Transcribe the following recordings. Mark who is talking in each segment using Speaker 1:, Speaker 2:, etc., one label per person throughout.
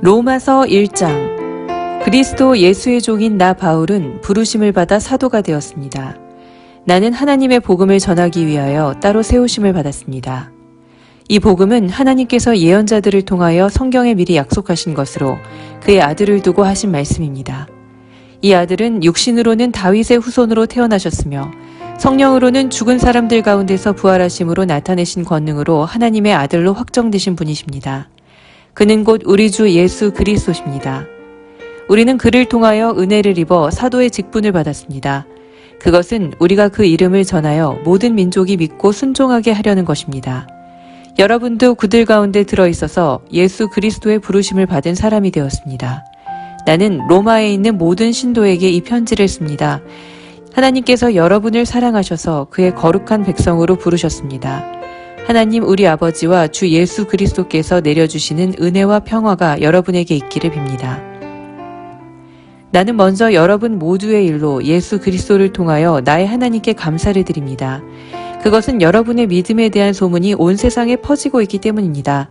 Speaker 1: 로마서 1장. 그리스도 예수의 종인 나 바울은 부르심을 받아 사도가 되었습니다. 나는 하나님의 복음을 전하기 위하여 따로 세우심을 받았습니다. 이 복음은 하나님께서 예언자들을 통하여 성경에 미리 약속하신 것으로 그의 아들을 두고 하신 말씀입니다. 이 아들은 육신으로는 다윗의 후손으로 태어나셨으며 성령으로는 죽은 사람들 가운데서 부활하심으로 나타내신 권능으로 하나님의 아들로 확정되신 분이십니다. 그는 곧 우리 주 예수 그리스도십니다. 우리는 그를 통하여 은혜를 입어 사도의 직분을 받았습니다. 그것은 우리가 그 이름을 전하여 모든 민족이 믿고 순종하게 하려는 것입니다. 여러분도 그들 가운데 들어있어서 예수 그리스도의 부르심을 받은 사람이 되었습니다. 나는 로마에 있는 모든 신도에게 이 편지를 씁니다. 하나님께서 여러분을 사랑하셔서 그의 거룩한 백성으로 부르셨습니다. 하나님 우리 아버지와 주 예수 그리스도께서 내려주시는 은혜와 평화가 여러분에게 있기를 빕니다. 나는 먼저 여러분 모두의 일로 예수 그리스도를 통하여 나의 하나님께 감사를 드립니다. 그것은 여러분의 믿음에 대한 소문이 온 세상에 퍼지고 있기 때문입니다.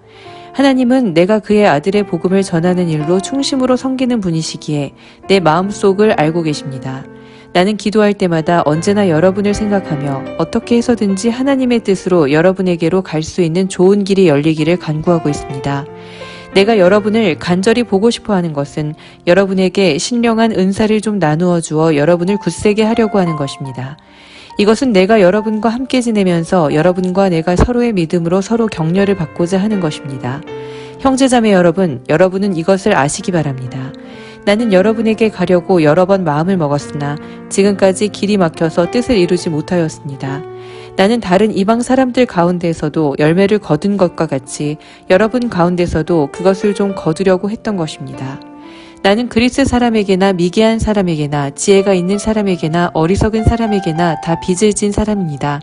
Speaker 1: 하나님은 내가 그의 아들의 복음을 전하는 일로 충심으로 섬기는 분이시기에 내 마음속을 알고 계십니다. 나는 기도할 때마다 언제나 여러분을 생각하며 어떻게 해서든지 하나님의 뜻으로 여러분에게로 갈 수 있는 좋은 길이 열리기를 간구하고 있습니다. 내가 여러분을 간절히 보고 싶어 하는 것은 여러분에게 신령한 은사를 좀 나누어 주어 여러분을 굳세게 하려고 하는 것입니다. 이것은 내가 여러분과 함께 지내면서 여러분과 내가 서로의 믿음으로 서로 격려를 받고자 하는 것입니다. 형제자매 여러분, 여러분은 이것을 아시기 바랍니다. 나는 여러분에게 가려고 여러 번 마음을 먹었으나 지금까지 길이 막혀서 뜻을 이루지 못하였습니다. 나는 다른 이방 사람들 가운데에서도 열매를 거둔 것과 같이 여러분 가운데서도 그것을 좀 거두려고 했던 것입니다. 나는 그리스 사람에게나 미개한 사람에게나 지혜가 있는 사람에게나 어리석은 사람에게나 다 빚을 진 사람입니다.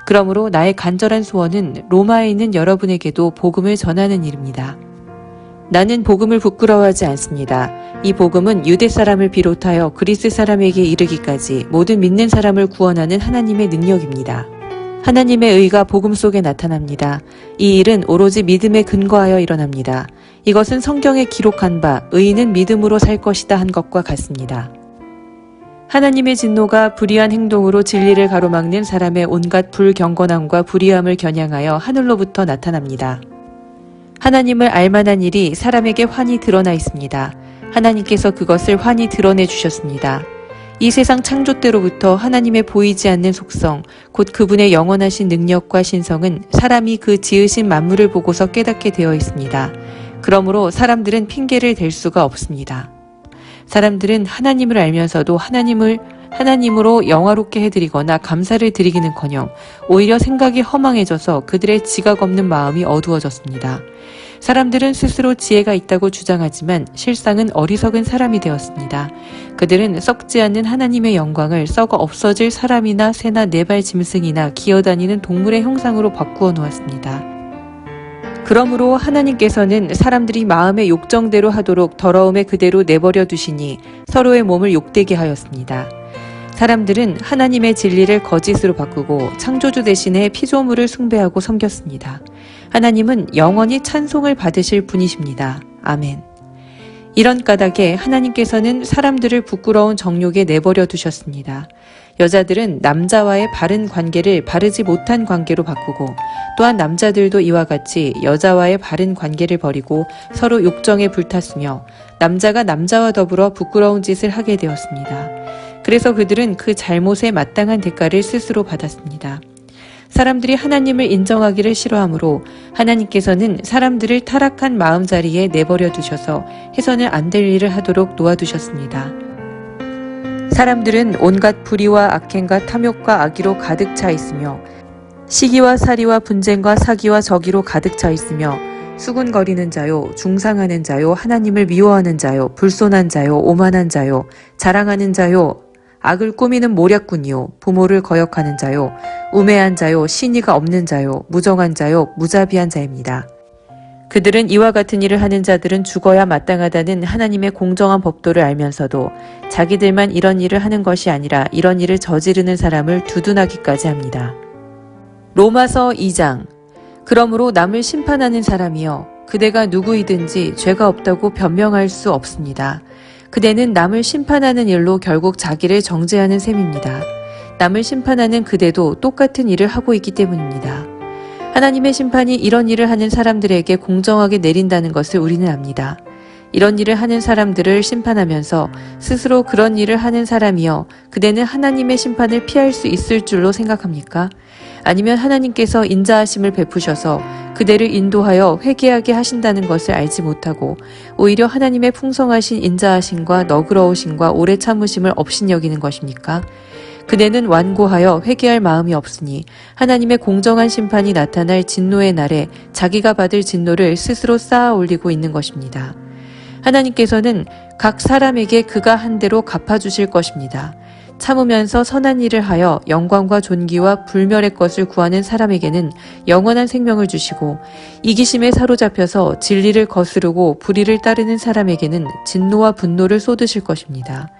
Speaker 1: 그러므로 나의 간절한 소원은 로마에 있는 여러분에게도 복음을 전하는 일입니다. 나는 복음을 부끄러워하지 않습니다. 이 복음은 유대 사람을 비롯하여 그리스 사람에게 이르기까지 모든 믿는 사람을 구원하는 하나님의 능력입니다. 하나님의 의가 복음 속에 나타납니다. 이 일은 오로지 믿음에 근거하여 일어납니다. 이것은 성경에 기록한 바 의인은 믿음으로 살 것이다 한 것과 같습니다. 하나님의 진노가 불의한 행동으로 진리를 가로막는 사람의 온갖 불경건함과 불의함을 겨냥하여 하늘로부터 나타납니다. 하나님을 알만한 일이 사람에게 환히 드러나 있습니다. 하나님께서 그것을 환히 드러내 주셨습니다. 이 세상 창조 때로부터 하나님의 보이지 않는 속성, 곧 그분의 영원하신 능력과 신성은 사람이 그 지으신 만물을 보고서 깨닫게 되어 있습니다. 그러므로 사람들은 핑계를 댈 수가 없습니다. 사람들은 하나님을 알면서도 하나님으로 영화롭게 해드리거나 감사를 드리기는커녕 오히려 생각이 허망해져서 그들의 지각 없는 마음이 어두워졌습니다. 사람들은 스스로 지혜가 있다고 주장하지만 실상은 어리석은 사람이 되었습니다. 그들은 썩지 않는 하나님의 영광을 썩어 없어질 사람이나 새나 네발 짐승이나 기어다니는 동물의 형상으로 바꾸어 놓았습니다. 그러므로 하나님께서는 사람들이 마음의 욕정대로 하도록 더러움에 그대로 내버려 두시니 서로의 몸을 욕되게 하였습니다. 사람들은 하나님의 진리를 거짓으로 바꾸고 창조주 대신에 피조물을 숭배하고 섬겼습니다. 하나님은 영원히 찬송을 받으실 분이십니다. 아멘. 이런 까닭에 하나님께서는 사람들을 부끄러운 정욕에 내버려 두셨습니다. 여자들은 남자와의 바른 관계를 바르지 못한 관계로 바꾸고 또한 남자들도 이와 같이 여자와의 바른 관계를 버리고 서로 욕정에 불탔으며 남자가 남자와 더불어 부끄러운 짓을 하게 되었습니다. 그래서 그들은 그 잘못에 마땅한 대가를 스스로 받았습니다. 사람들이 하나님을 인정하기를 싫어하므로 하나님께서는 사람들을 타락한 마음자리에 내버려 두셔서 해서는 안 될 일을 하도록 놓아두셨습니다. 사람들은 온갖 불의와 악행과 탐욕과 악의로 가득 차 있으며 시기와 살이와 분쟁과 사기와 저기로 가득 차 있으며 수군거리는 자요, 중상하는 자요, 하나님을 미워하는 자요, 불손한 자요, 오만한 자요, 자랑하는 자요, 악을 꾸미는 모략꾼이요, 부모를 거역하는 자요, 우매한 자요, 신의가 없는 자요, 무정한 자요, 무자비한 자입니다. 그들은 이와 같은 일을 하는 자들은 죽어야 마땅하다는 하나님의 공정한 법도를 알면서도 자기들만 이런 일을 하는 것이 아니라 이런 일을 저지르는 사람을 두둔하기까지 합니다. 로마서 2장. 그러므로 남을 심판하는 사람이여 그대가 누구이든지 죄가 없다고 변명할 수 없습니다. 그대는 남을 심판하는 일로 결국 자기를 정죄하는 셈입니다. 남을 심판하는 그대도 똑같은 일을 하고 있기 때문입니다. 하나님의 심판이 이런 일을 하는 사람들에게 공정하게 내린다는 것을 우리는 압니다. 이런 일을 하는 사람들을 심판하면서 스스로 그런 일을 하는 사람이여 그대는 하나님의 심판을 피할 수 있을 줄로 생각합니까? 아니면 하나님께서 인자하심을 베푸셔서 그대를 인도하여 회개하게 하신다는 것을 알지 못하고 오히려 하나님의 풍성하신 인자하심과 너그러우심과 오래 참으심을 업신여기는 것입니까? 그대는 완고하여 회개할 마음이 없으니 하나님의 공정한 심판이 나타날 진노의 날에 자기가 받을 진노를 스스로 쌓아 올리고 있는 것입니다. 하나님께서는 각 사람에게 그가 한 대로 갚아주실 것입니다. 참으면서 선한 일을 하여 영광과 존귀와 불멸의 것을 구하는 사람에게는 영원한 생명을 주시고 이기심에 사로잡혀서 진리를 거스르고 불의를 따르는 사람에게는 진노와 분노를 쏟으실 것입니다.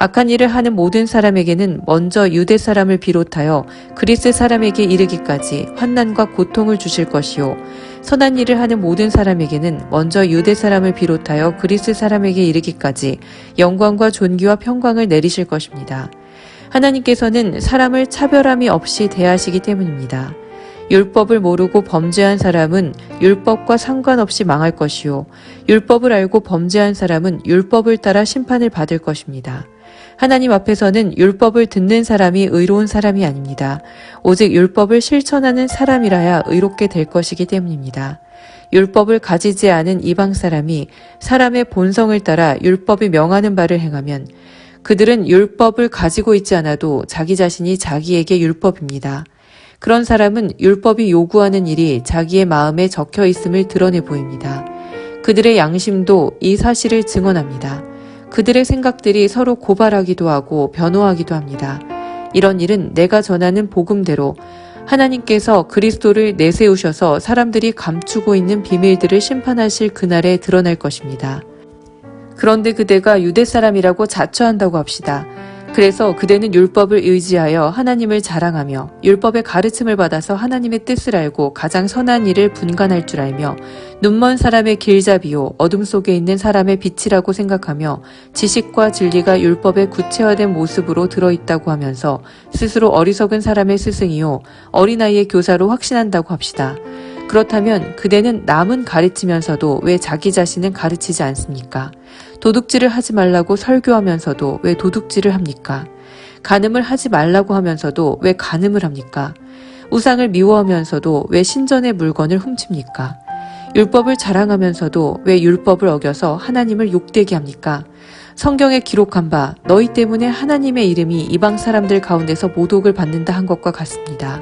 Speaker 1: 악한 일을 하는 모든 사람에게는 먼저 유대 사람을 비롯하여 그리스 사람에게 이르기까지 환난과 고통을 주실 것이요 선한 일을 하는 모든 사람에게는 먼저 유대 사람을 비롯하여 그리스 사람에게 이르기까지 영광과 존귀와 평강을 내리실 것입니다. 하나님께서는 사람을 차별함이 없이 대하시기 때문입니다. 율법을 모르고 범죄한 사람은 율법과 상관없이 망할 것이요 율법을 알고 범죄한 사람은 율법을 따라 심판을 받을 것입니다. 하나님 앞에서는 율법을 듣는 사람이 의로운 사람이 아닙니다. 오직 율법을 실천하는 사람이라야 의롭게 될 것이기 때문입니다. 율법을 가지지 않은 이방 사람이 사람의 본성을 따라 율법이 명하는 바를 행하면 그들은 율법을 가지고 있지 않아도 자기 자신이 자기에게 율법입니다. 그런 사람은 율법이 요구하는 일이 자기의 마음에 적혀 있음을 드러내 보입니다. 그들의 양심도 이 사실을 증언합니다. 그들의 생각들이 서로 고발하기도 하고 변호하기도 합니다. 이런 일은 내가 전하는 복음대로 하나님께서 그리스도를 내세우셔서 사람들이 감추고 있는 비밀들을 심판하실 그날에 드러날 것입니다. 그런데 그대가 유대 사람이라고 자처한다고 합시다. 그래서 그대는 율법을 의지하여 하나님을 자랑하며 율법의 가르침을 받아서 하나님의 뜻을 알고 가장 선한 일을 분간할 줄 알며 눈먼 사람의 길잡이요 어둠 속에 있는 사람의 빛이라고 생각하며 지식과 진리가 율법의 구체화된 모습으로 들어있다고 하면서 스스로 어리석은 사람의 스승이요 어린아이의 교사로 확신한다고 합시다. 그렇다면 그대는 남은 가르치면서도 왜 자기 자신은 가르치지 않습니까? 도둑질을 하지 말라고 설교하면서도 왜 도둑질을 합니까? 간음을 하지 말라고 하면서도 왜 간음을 합니까? 우상을 미워하면서도 왜 신전의 물건을 훔칩니까? 율법을 자랑하면서도 왜 율법을 어겨서 하나님을 욕되게 합니까? 성경에 기록한 바 너희 때문에 하나님의 이름이 이방 사람들 가운데서 모독을 받는다 한 것과 같습니다.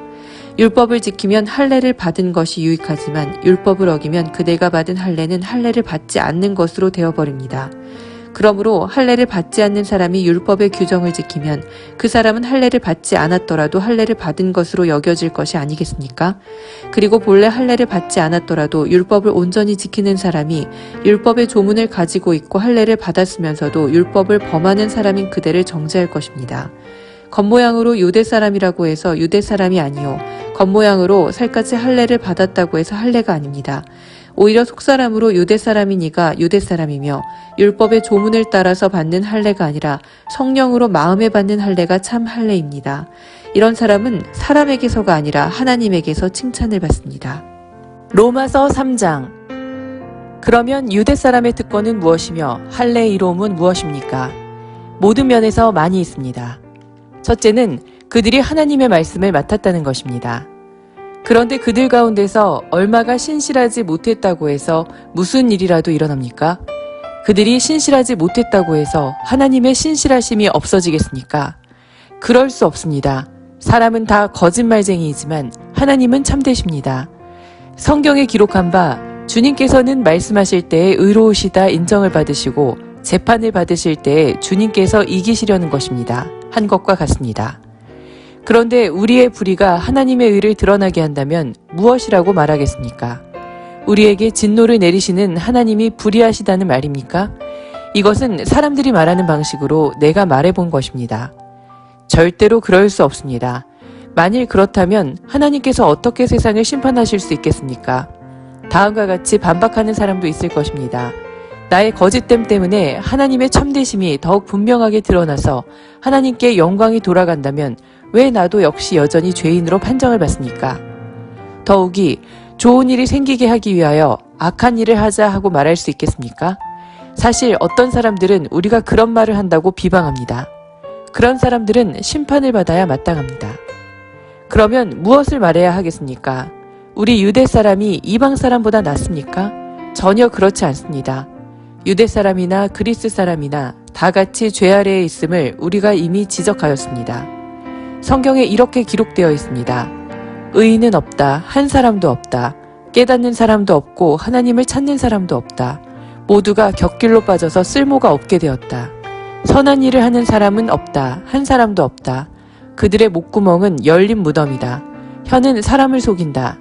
Speaker 1: 율법을 지키면 할례를 받은 것이 유익하지만 율법을 어기면 그대가 받은 할례는 할례를 받지 않는 것으로 되어버립니다. 그러므로 할례를 받지 않는 사람이 율법의 규정을 지키면 그 사람은 할례를 받지 않았더라도 할례를 받은 것으로 여겨질 것이 아니겠습니까? 그리고 본래 할례를 받지 않았더라도 율법을 온전히 지키는 사람이 율법의 조문을 가지고 있고 할례를 받았으면서도 율법을 범하는 사람인 그대를 정죄할 것입니다. 겉모양으로 유대 사람이라고 해서 유대 사람이 아니요 겉모양으로 살갗이 할례를 받았다고 해서 할례가 아닙니다. 오히려 속사람으로 유대 사람이니가 유대 사람이며 율법의 조문을 따라서 받는 할례가 아니라 성령으로 마음에 받는 할례가 참 할례입니다. 이런 사람은 사람에게서가 아니라 하나님에게서 칭찬을 받습니다. 로마서 3장. 그러면 유대 사람의 특권은 무엇이며 할례의 이로움은 무엇입니까? 모든 면에서 많이 있습니다. 첫째는 그들이 하나님의 말씀을 맡았다는 것입니다. 그런데 그들 가운데서 얼마가 신실하지 못했다고 해서 무슨 일이라도 일어납니까? 그들이 신실하지 못했다고 해서 하나님의 신실하심이 없어지겠습니까? 그럴 수 없습니다. 사람은 다 거짓말쟁이이지만 하나님은 참되십니다. 성경에 기록한 바 주님께서는 말씀하실 때에 의로우시다 인정을 받으시고 재판을 받으실 때에 주님께서 이기시려는 것입니다. 한 것과 같습니다. 그런데 우리의 불의가 하나님의 의를 드러나게 한다면 무엇이라고 말하겠습니까? 우리에게 진노를 내리시는 하나님이 불의하시다는 말입니까? 이것은 사람들이 말하는 방식으로 내가 말해본 것입니다. 절대로 그럴 수 없습니다. 만일 그렇다면 하나님께서 어떻게 세상을 심판하실 수 있겠습니까? 다음과 같이 반박하는 사람도 있을 것입니다. 나의 거짓됨 때문에 하나님의 참되심이 더욱 분명하게 드러나서 하나님께 영광이 돌아간다면 왜 나도 역시 여전히 죄인으로 판정을 받습니까? 더욱이 좋은 일이 생기게 하기 위하여 악한 일을 하자 하고 말할 수 있겠습니까? 사실 어떤 사람들은 우리가 그런 말을 한다고 비방합니다. 그런 사람들은 심판을 받아야 마땅합니다. 그러면 무엇을 말해야 하겠습니까? 우리 유대 사람이 이방 사람보다 낫습니까? 전혀 그렇지 않습니다. 유대 사람이나 그리스 사람이나 다 같이 죄 아래에 있음을 우리가 이미 지적하였습니다. 성경에 이렇게 기록되어 있습니다. 의인은 없다. 한 사람도 없다. 깨닫는 사람도 없고 하나님을 찾는 사람도 없다. 모두가 곁길로 빠져서 쓸모가 없게 되었다. 선한 일을 하는 사람은 없다. 한 사람도 없다. 그들의 목구멍은 열린 무덤이다. 혀는 사람을 속인다.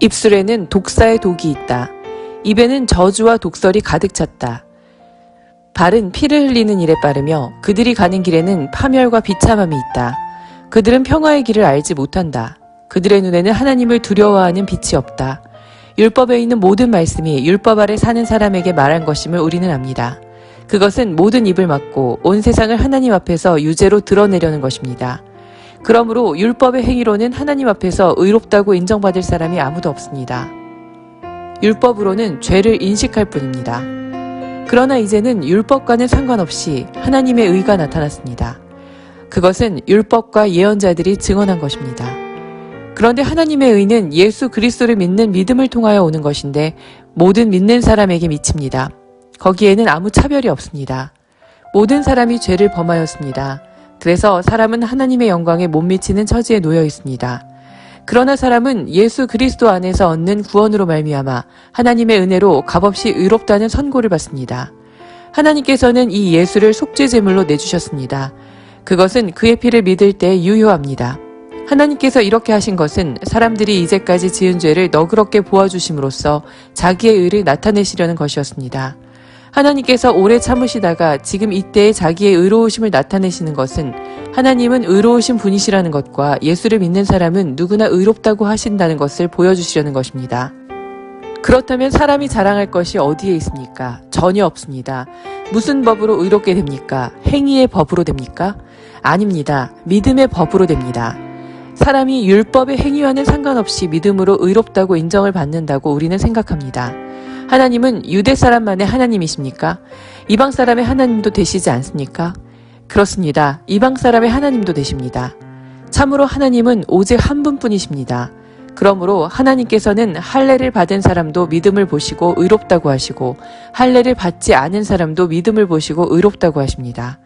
Speaker 1: 입술에는 독사의 독이 있다. 입에는 저주와 독설이 가득 찼다. 발은 피를 흘리는 일에 빠르며 그들이 가는 길에는 파멸과 비참함이 있다. 그들은 평화의 길을 알지 못한다. 그들의 눈에는 하나님을 두려워하는 빛이 없다. 율법에 있는 모든 말씀이 율법 아래 사는 사람에게 말한 것임을 우리는 압니다. 그것은 모든 입을 막고 온 세상을 하나님 앞에서 유죄로 드러내려는 것입니다. 그러므로 율법의 행위로는 하나님 앞에서 의롭다고 인정받을 사람이 아무도 없습니다. 율법으로는 죄를 인식할 뿐입니다. 그러나 이제는 율법과는 상관없이 하나님의 의가 나타났습니다. 그것은 율법과 예언자들이 증언한 것입니다. 그런데 하나님의 의는 예수 그리스도를 믿는 믿음을 통하여 오는 것인데 모든 믿는 사람에게 미칩니다. 거기에는 아무 차별이 없습니다. 모든 사람이 죄를 범하였습니다. 그래서 사람은 하나님의 영광에 못 미치는 처지에 놓여 있습니다. 그러나 사람은 예수 그리스도 안에서 얻는 구원으로 말미암아 하나님의 은혜로 값없이 의롭다는 선고를 받습니다. 하나님께서는 이 예수를 속죄제물로 내주셨습니다. 그것은 그의 피를 믿을 때 유효합니다. 하나님께서 이렇게 하신 것은 사람들이 이제까지 지은 죄를 너그럽게 보아주심으로써 자기의 의를 나타내시려는 것이었습니다. 하나님께서 오래 참으시다가 지금 이때에 자기의 의로우심을 나타내시는 것은 하나님은 의로우신 분이시라는 것과 예수를 믿는 사람은 누구나 의롭다고 하신다는 것을 보여주시려는 것입니다. 그렇다면 사람이 자랑할 것이 어디에 있습니까? 전혀 없습니다. 무슨 법으로 의롭게 됩니까? 행위의 법으로 됩니까? 아닙니다. 믿음의 법으로 됩니다. 사람이 율법의 행위와는 상관없이 믿음으로 의롭다고 인정을 받는다고 우리는 생각합니다. 하나님은 유대 사람만의 하나님이십니까? 이방 사람의 하나님도 되시지 않습니까? 그렇습니다. 이방 사람의 하나님도 되십니다. 참으로 하나님은 오직 한 분뿐이십니다. 그러므로 하나님께서는 할례를 받은 사람도 믿음을 보시고 의롭다고 하시고 할례를 받지 않은 사람도 믿음을 보시고 의롭다고 하십니다.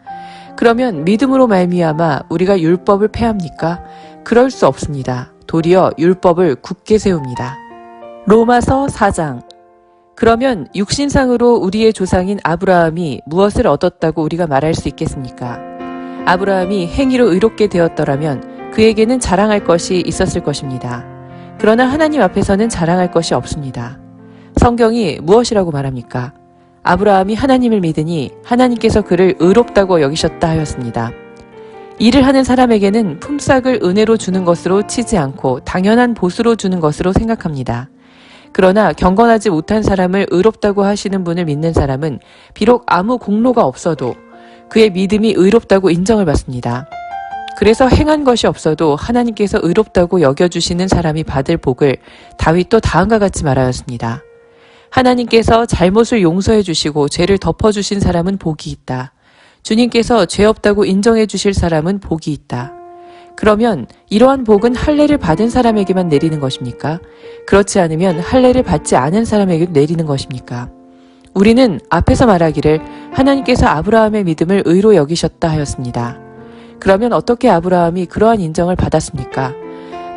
Speaker 1: 그러면 믿음으로 말미암아 우리가 율법을 폐합니까? 그럴 수 없습니다. 도리어 율법을 굳게 세웁니다. 로마서 4장. 그러면 육신상으로 우리의 조상인 아브라함이 무엇을 얻었다고 우리가 말할 수 있겠습니까? 아브라함이 행위로 의롭게 되었더라면 그에게는 자랑할 것이 있었을 것입니다. 그러나 하나님 앞에서는 자랑할 것이 없습니다. 성경이 무엇이라고 말합니까? 아브라함이 하나님을 믿으니 하나님께서 그를 의롭다고 여기셨다 하였습니다. 일을 하는 사람에게는 품삯을 은혜로 주는 것으로 치지 않고 당연한 보수로 주는 것으로 생각합니다. 그러나 경건하지 못한 사람을 의롭다고 하시는 분을 믿는 사람은 비록 아무 공로가 없어도 그의 믿음이 의롭다고 인정을 받습니다. 그래서 행한 것이 없어도 하나님께서 의롭다고 여겨주시는 사람이 받을 복을 다윗도 다음과 같이 말하였습니다. 하나님께서 잘못을 용서해 주시고 죄를 덮어주신 사람은 복이 있다. 주님께서 죄 없다고 인정해 주실 사람은 복이 있다. 그러면 이러한 복은 할례를 받은 사람에게만 내리는 것입니까? 그렇지 않으면 할례를 받지 않은 사람에게 내리는 것입니까? 우리는 앞에서 말하기를 하나님께서 아브라함의 믿음을 의로 여기셨다 하였습니다. 그러면 어떻게 아브라함이 그러한 인정을 받았습니까?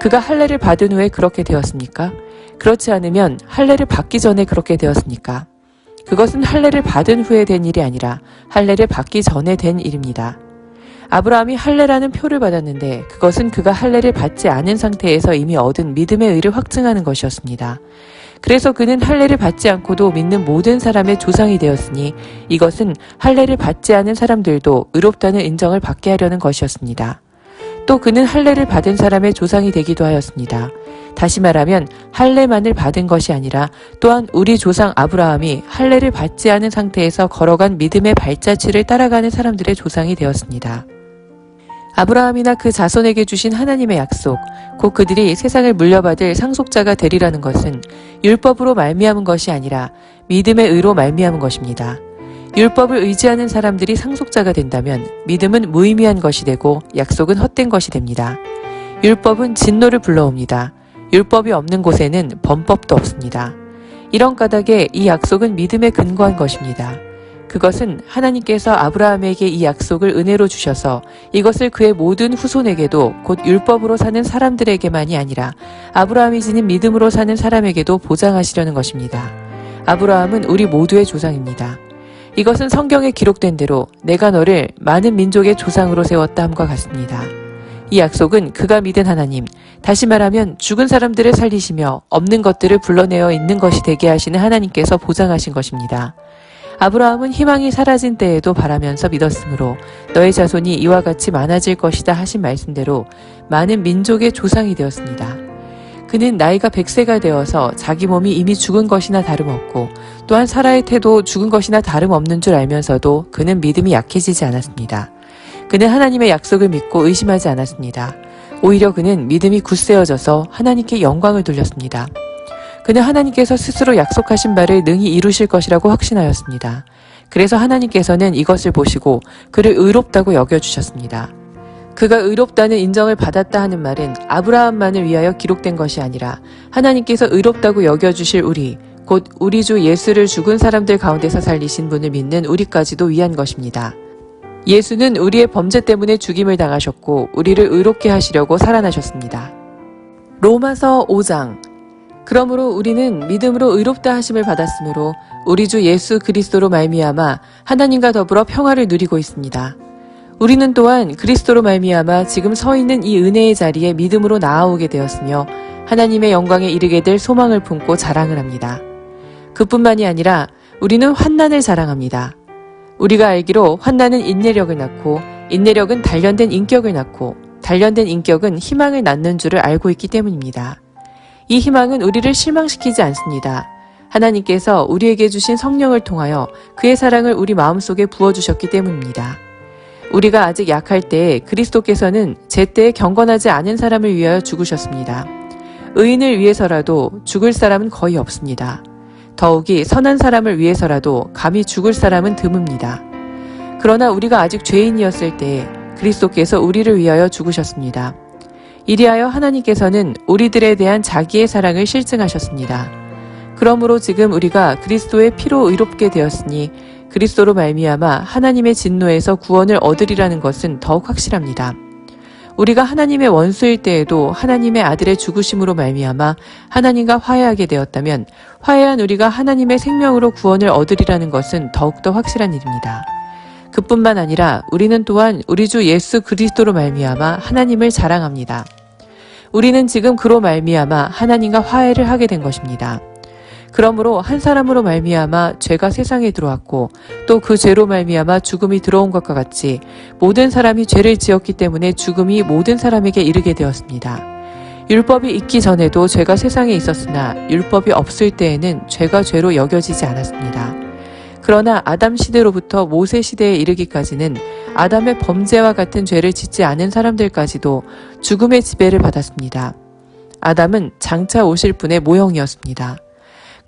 Speaker 1: 그가 할례를 받은 후에 그렇게 되었습니까? 그렇지 않으면 할례를 받기 전에 그렇게 되었습니까? 그것은 할례를 받은 후에 된 일이 아니라 할례를 받기 전에 된 일입니다. 아브라함이 할례라는 표를 받았는데 그것은 그가 할례를 받지 않은 상태에서 이미 얻은 믿음의 의를 확증하는 것이었습니다. 그래서 그는 할례를 받지 않고도 믿는 모든 사람의 조상이 되었으니 이것은 할례를 받지 않은 사람들도 의롭다는 인정을 받게 하려는 것이었습니다. 또 그는 할례를 받은 사람의 조상이 되기도 하였습니다. 다시 말하면 할례만을 받은 것이 아니라 또한 우리 조상 아브라함이 할례를 받지 않은 상태에서 걸어간 믿음의 발자취를 따라가는 사람들의 조상이 되었습니다. 아브라함이나 그 자손에게 주신 하나님의 약속, 곧 그들이 세상을 물려받을 상속자가 되리라는 것은 율법으로 말미암은 것이 아니라 믿음의 의로 말미암은 것입니다. 율법을 의지하는 사람들이 상속자가 된다면 믿음은 무의미한 것이 되고 약속은 헛된 것이 됩니다. 율법은 진노를 불러옵니다. 율법이 없는 곳에는 범법도 없습니다. 이런 까닭에 이 약속은 믿음에 근거한 것입니다. 그것은 하나님께서 아브라함에게 이 약속을 은혜로 주셔서 이것을 그의 모든 후손에게도 곧 율법으로 사는 사람들에게만이 아니라 아브라함이 지닌 믿음으로 사는 사람에게도 보장하시려는 것입니다. 아브라함은 우리 모두의 조상입니다. 이것은 성경에 기록된 대로 내가 너를 많은 민족의 조상으로 세웠다 함과 같습니다. 이 약속은 그가 믿은 하나님, 다시 말하면 죽은 사람들을 살리시며 없는 것들을 불러내어 있는 것이 되게 하시는 하나님께서 보장하신 것입니다. 아브라함은 희망이 사라진 때에도 바라면서 믿었으므로 너의 자손이 이와 같이 많아질 것이다 하신 말씀대로 많은 민족의 조상이 되었습니다. 그는 나이가 100세가 되어서 자기 몸이 이미 죽은 것이나 다름없고 또한 사라의 태도 죽은 것이나 다름없는 줄 알면서도 그는 믿음이 약해지지 않았습니다. 그는 하나님의 약속을 믿고 의심하지 않았습니다. 오히려 그는 믿음이 굳세어져서 하나님께 영광을 돌렸습니다. 그는 하나님께서 스스로 약속하신 바를 능히 이루실 것이라고 확신하였습니다. 그래서 하나님께서는 이것을 보시고 그를 의롭다고 여겨주셨습니다. 그가 의롭다는 인정을 받았다 하는 말은 아브라함만을 위하여 기록된 것이 아니라 하나님께서 의롭다고 여겨주실 우리, 곧 우리 주 예수를 죽은 사람들 가운데서 살리신 분을 믿는 우리까지도 위한 것입니다. 예수는 우리의 범죄 때문에 죽임을 당하셨고 우리를 의롭게 하시려고 살아나셨습니다. 로마서 5장. 그러므로 우리는 믿음으로 의롭다 하심을 받았으므로 우리 주 예수 그리스도로 말미암아 하나님과 더불어 평화를 누리고 있습니다. 우리는 또한 그리스도로 말미암아 지금 서 있는 이 은혜의 자리에 믿음으로 나아오게 되었으며 하나님의 영광에 이르게 될 소망을 품고 자랑을 합니다. 그뿐만이 아니라 우리는 환난을 자랑합니다. 우리가 알기로 환난은 인내력을 낳고 인내력은 단련된 인격을 낳고 단련된 인격은 희망을 낳는 줄을 알고 있기 때문입니다. 이 희망은 우리를 실망시키지 않습니다. 하나님께서 우리에게 주신 성령을 통하여 그의 사랑을 우리 마음속에 부어주셨기 때문입니다. 우리가 아직 약할 때에 그리스도께서는 제때에 경건하지 않은 사람을 위하여 죽으셨습니다. 의인을 위해서라도 죽을 사람은 거의 없습니다. 더욱이 선한 사람을 위해서라도 감히 죽을 사람은 드뭅니다. 그러나 우리가 아직 죄인이었을 때에 그리스도께서 우리를 위하여 죽으셨습니다. 이리하여 하나님께서는 우리들에 대한 자기의 사랑을 실증하셨습니다. 그러므로 지금 우리가 그리스도의 피로 의롭게 되었으니 그리스도로 말미암아 하나님의 진노에서 구원을 얻으리라는 것은 더욱 확실합니다. 우리가 하나님의 원수일 때에도 하나님의 아들의 죽으심으로 말미암아 하나님과 화해하게 되었다면 화해한 우리가 하나님의 생명으로 구원을 얻으리라는 것은 더욱더 확실한 일입니다. 그뿐만 아니라 우리는 또한 우리 주 예수 그리스도로 말미암아 하나님을 자랑합니다. 우리는 지금 그로 말미암아 하나님과 화해를 하게 된 것입니다. 그러므로 한 사람으로 말미암아 죄가 세상에 들어왔고 또 그 죄로 말미암아 죽음이 들어온 것과 같이 모든 사람이 죄를 지었기 때문에 죽음이 모든 사람에게 이르게 되었습니다. 율법이 있기 전에도 죄가 세상에 있었으나 율법이 없을 때에는 죄가 죄로 여겨지지 않았습니다. 그러나 아담 시대로부터 모세 시대에 이르기까지는 아담의 범죄와 같은 죄를 짓지 않은 사람들까지도 죽음의 지배를 받았습니다. 아담은 장차 오실 분의 모형이었습니다.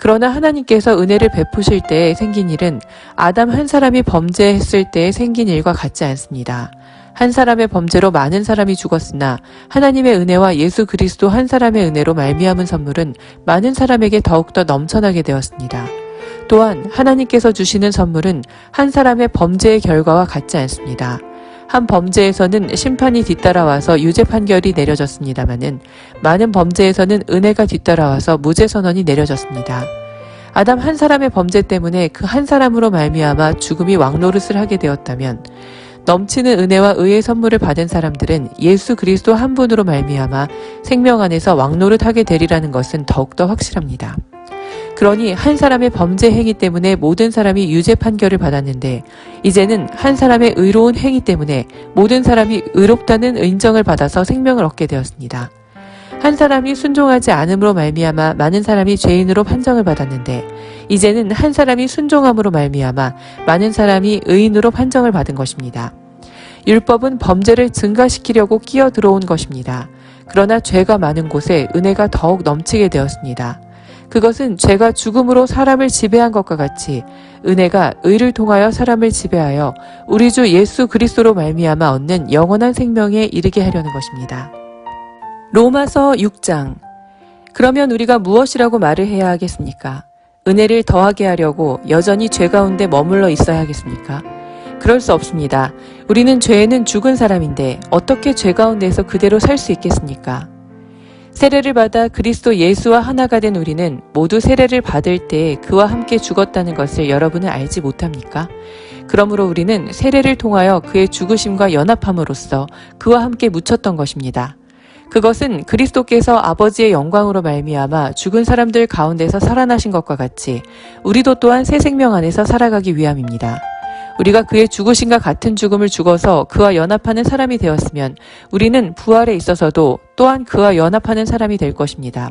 Speaker 1: 그러나 하나님께서 은혜를 베푸실 때에 생긴 일은 아담 한 사람이 범죄했을 때에 생긴 일과 같지 않습니다. 한 사람의 범죄로 많은 사람이 죽었으나 하나님의 은혜와 예수 그리스도 한 사람의 은혜로 말미암은 선물은 많은 사람에게 더욱더 넘쳐나게 되었습니다. 또한 하나님께서 주시는 선물은 한 사람의 범죄의 결과와 같지 않습니다. 한 범죄에서는 심판이 뒤따라와서 유죄 판결이 내려졌습니다마는 많은 범죄에서는 은혜가 뒤따라와서 무죄 선언이 내려졌습니다. 아담 한 사람의 범죄 때문에 그 한 사람으로 말미암아 죽음이 왕노릇을 하게 되었다면 넘치는 은혜와 의의 선물을 받은 사람들은 예수 그리스도 한 분으로 말미암아 생명 안에서 왕노릇하게 되리라는 것은 더욱더 확실합니다. 그러니 한 사람의 범죄 행위 때문에 모든 사람이 유죄 판결을 받았는데 이제는 한 사람의 의로운 행위 때문에 모든 사람이 의롭다는 인정을 받아서 생명을 얻게 되었습니다. 한 사람이 순종하지 않음으로 말미암아 많은 사람이 죄인으로 판정을 받았는데 이제는 한 사람이 순종함으로 말미암아 많은 사람이 의인으로 판정을 받은 것입니다. 율법은 범죄를 증가시키려고 끼어 들어온 것입니다. 그러나 죄가 많은 곳에 은혜가 더욱 넘치게 되었습니다. 그것은 죄가 죽음으로 사람을 지배한 것과 같이 은혜가 의를 통하여 사람을 지배하여 우리 주 예수 그리스도로 말미암아 얻는 영원한 생명에 이르게 하려는 것입니다. 로마서 6장. 그러면 우리가 무엇이라고 말을 해야 하겠습니까? 은혜를 더하게 하려고 여전히 죄 가운데 머물러 있어야 하겠습니까? 그럴 수 없습니다. 우리는 죄에는 죽은 사람인데 어떻게 죄 가운데서 그대로 살 수 있겠습니까? 세례를 받아 그리스도 예수와 하나가 된 우리는 모두 세례를 받을 때 그와 함께 죽었다는 것을 여러분은 알지 못합니까? 그러므로 우리는 세례를 통하여 그의 죽으심과 연합함으로써 그와 함께 묻혔던 것입니다. 그것은 그리스도께서 아버지의 영광으로 말미암아 죽은 사람들 가운데서 살아나신 것과 같이 우리도 또한 새 생명 안에서 살아가기 위함입니다. 우리가 그의 죽으심과 같은 죽음을 죽어서 그와 연합하는 사람이 되었으면 우리는 부활에 있어서도 또한 그와 연합하는 사람이 될 것입니다.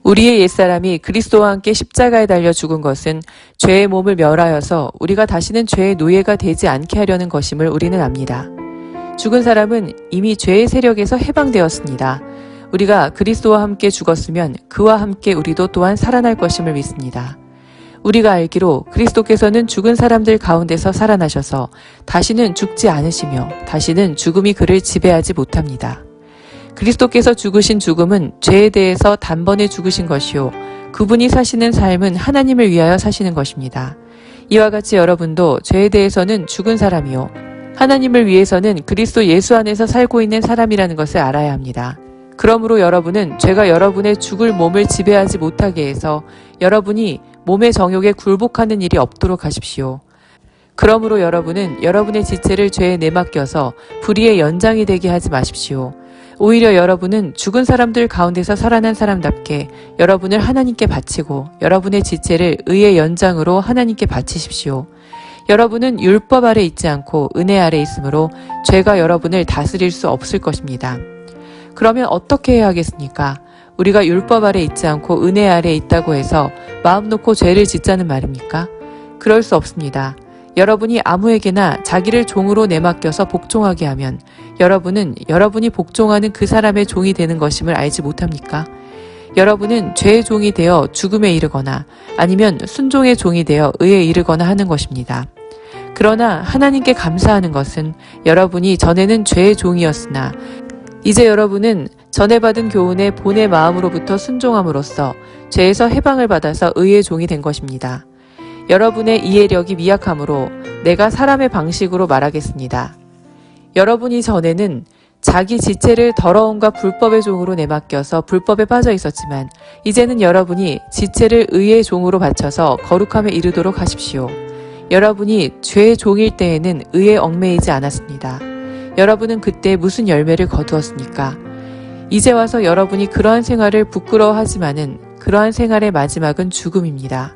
Speaker 1: 우리의 옛사람이 그리스도와 함께 십자가에 달려 죽은 것은 죄의 몸을 멸하여서 우리가 다시는 죄의 노예가 되지 않게 하려는 것임을 우리는 압니다. 죽은 사람은 이미 죄의 세력에서 해방되었습니다. 우리가 그리스도와 함께 죽었으면 그와 함께 우리도 또한 살아날 것임을 믿습니다. 우리가 알기로 그리스도께서는 죽은 사람들 가운데서 살아나셔서 다시는 죽지 않으시며 다시는 죽음이 그를 지배하지 못합니다. 그리스도께서 죽으신 죽음은 죄에 대해서 단번에 죽으신 것이요 그분이 사시는 삶은 하나님을 위하여 사시는 것입니다. 이와 같이 여러분도 죄에 대해서는 죽은 사람이요 하나님을 위해서는 그리스도 예수 안에서 살고 있는 사람이라는 것을 알아야 합니다. 그러므로 여러분은 죄가 여러분의 죽을 몸을 지배하지 못하게 해서 여러분이 몸의 정욕에 굴복하는 일이 없도록 하십시오. 그러므로 여러분은 여러분의 지체를 죄에 내맡겨서 불의의 연장이 되게 하지 마십시오. 오히려 여러분은 죽은 사람들 가운데서 살아난 사람답게 여러분을 하나님께 바치고 여러분의 지체를 의의 연장으로 하나님께 바치십시오. 여러분은 율법 아래 있지 않고 은혜 아래 있으므로 죄가 여러분을 다스릴 수 없을 것입니다. 그러면 어떻게 해야 하겠습니까? 우리가 율법 아래 있지 않고 은혜 아래 있다고 해서 마음 놓고 죄를 짓자는 말입니까? 그럴 수 없습니다. 여러분이 아무에게나 자기를 종으로 내맡겨서 복종하게 하면 여러분은 여러분이 복종하는 그 사람의 종이 되는 것임을 알지 못합니까? 여러분은 죄의 종이 되어 죽음에 이르거나 아니면 순종의 종이 되어 의에 이르거나 하는 것입니다. 그러나 하나님께 감사하는 것은 여러분이 전에는 죄의 종이었으나 이제 여러분은 전에 받은 교훈의 본의 마음으로부터 순종함으로써 죄에서 해방을 받아서 의의 종이 된 것입니다. 여러분의 이해력이 미약하므로 내가 사람의 방식으로 말하겠습니다. 여러분이 전에는 자기 지체를 더러움과 불법의 종으로 내맡겨서 불법에 빠져 있었지만 이제는 여러분이 지체를 의의 종으로 바쳐서 거룩함에 이르도록 하십시오. 여러분이 죄의 종일 때에는 의에 얽매이지 않았습니다. 여러분은 그때 무슨 열매를 거두었습니까? 이제 와서 여러분이 그러한 생활을 부끄러워하지만은 그러한 생활의 마지막은 죽음입니다.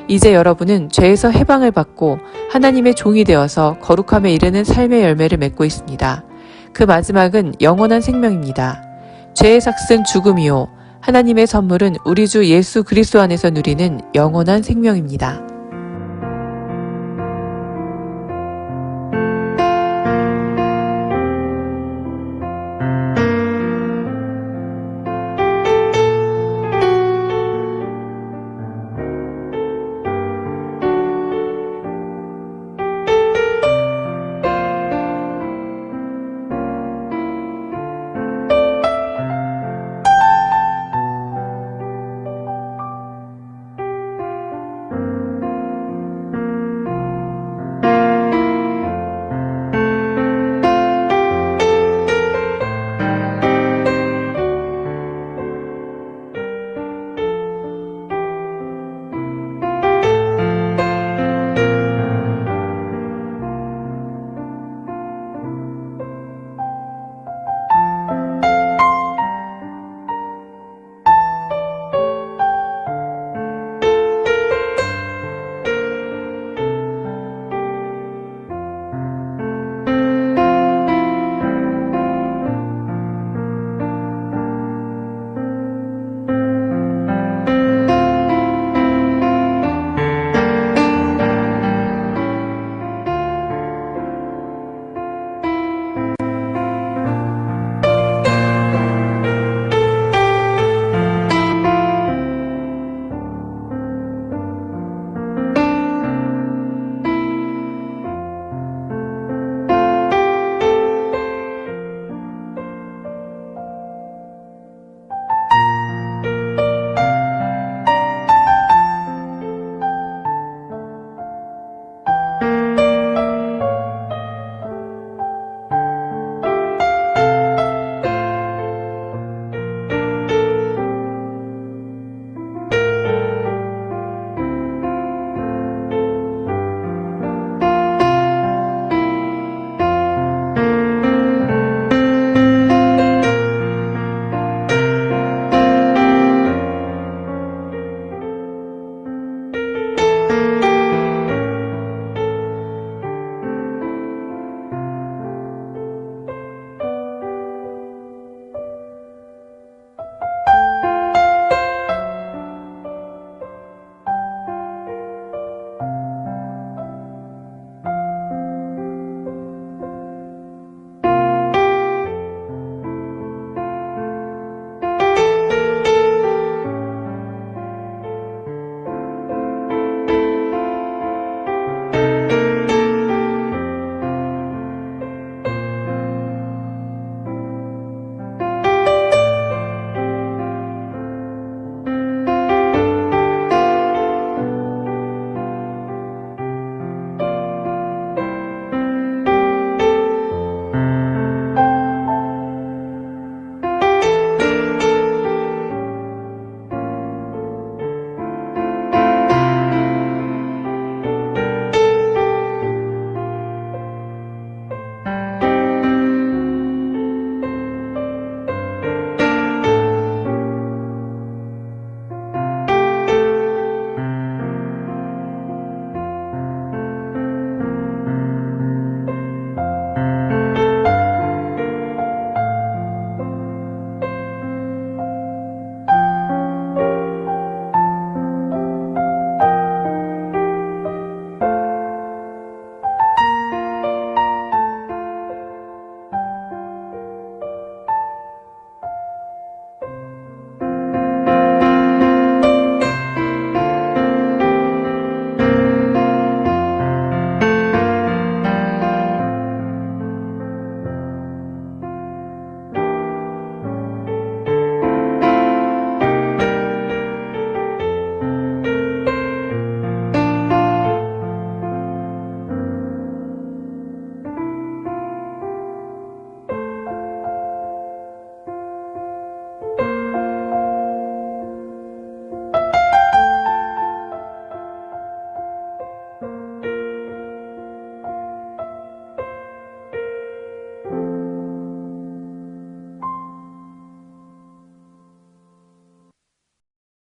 Speaker 1: 이제 여러분은 죄에서 해방을 받고 하나님의 종이 되어서 거룩함에 이르는 삶의 열매를 맺고 있습니다. 그 마지막은 영원한 생명입니다. 죄의 삭은 죽음이요 하나님의 선물은 우리 주 예수 그리스도 안에서 누리는 영원한 생명입니다.